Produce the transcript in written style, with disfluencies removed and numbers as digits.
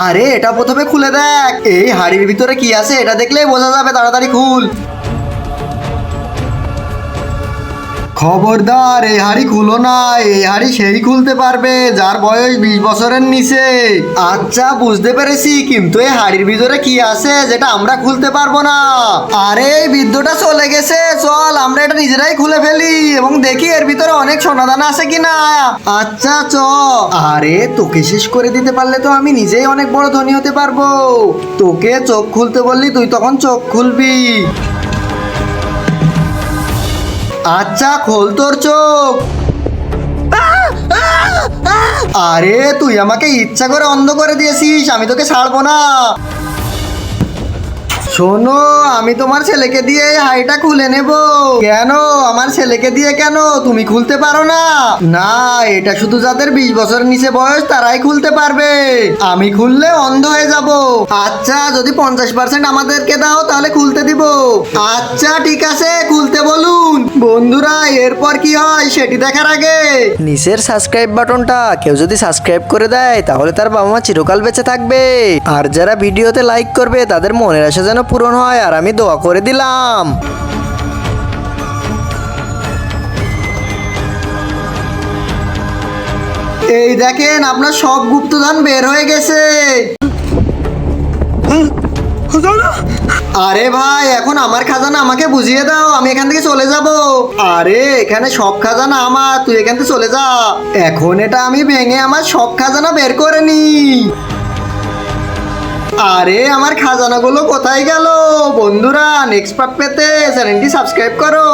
আরে এটা প্রথমে খুলে দেখ, এই হাড়ির ভিতরে কি আছে এটা দেখলেই বোঝা যাবে, তাড়াতাড়ি খুল। খবরদার এই হাড়ি খুলো না, এই হাড়ি সেই খুলতে পারবে যার বয়স 20 বছরের নিচে। আচ্ছা বুঝতে পেরেছি, কিন্তু এই হাড়ির ভিতরে কি আছে যেটা আমরা খুলতে পারবো না? আরে এই বৃদ্ধটা চলে গেছে, চল আমরা এটা নিজেরাই খুলে ফেলি এবং দেখি এর ভিতরে অনেক সোনাদানা আছে কিনা। আচ্ছা চ। আরে তোকে শেষ করে দিতে পারলে তো আমি নিজেই অনেক বড় ধনী হতে পারবো। তোকে চোখ খুলতে বললি তুই তখন চোখ খুলবি। আচ্ছা খোল তোর চোখ। আরে তুই আমাকে ইচ্ছা করে অন্ধ করে দিয়েছিস, আমি তোকে ছাড়বো না। শোনো, আমি তোমার ছেলেকে দিয়ে এই হাড়িটা খুলে নেব। কেন? আমার ছেলেকে দিয়ে কেন? তুমি খুলতে পারো না? না, এটা শুধু যাদের 20 বছরের নিচে বয়স তারাই খুলতে পারবে। আমি খুললে অন্ধ হয়ে যাব। আচ্ছা যদি 50% আমাদেরকে দাও তাহলে খুলতে দিব। আচ্ছা ঠিক আছে, খুলতে বলুন। বন্ধুরা এরপর কি হয় সেটি দেখার আগে নিচের সাবস্ক্রাইব বাটনটা কেউ যদি সাবস্ক্রাইব করে দেয় তাহলে তার বাবা মা চিরকাল বেঁচে থাকবে। আর যারা ভিডিওতে লাইক করবে তাদের মনের আশা যেন পূরণ হয়, আর আমি দোয়া করে দিলাম। এই দেখেন আপনার সব গুপ্তধন বের হয়ে গেছে। আরে ভাই এখন আমার খাজানা আমাকে বুঝিয়ে দাও, আমি এখান থেকে চলে যাব। আরে এখানে সব খাজানা আমার, তুই এখান থেকে চলে যা। এখন এটা আমি ভেঙে আমার সব খাজানা বের করে নি। আরে আমার খাজানাগুলো কোথায় গেল? বন্ধুরা নেক্সট পার্ট পেতে চ্যানেলটি সাবস্ক্রাইব করো।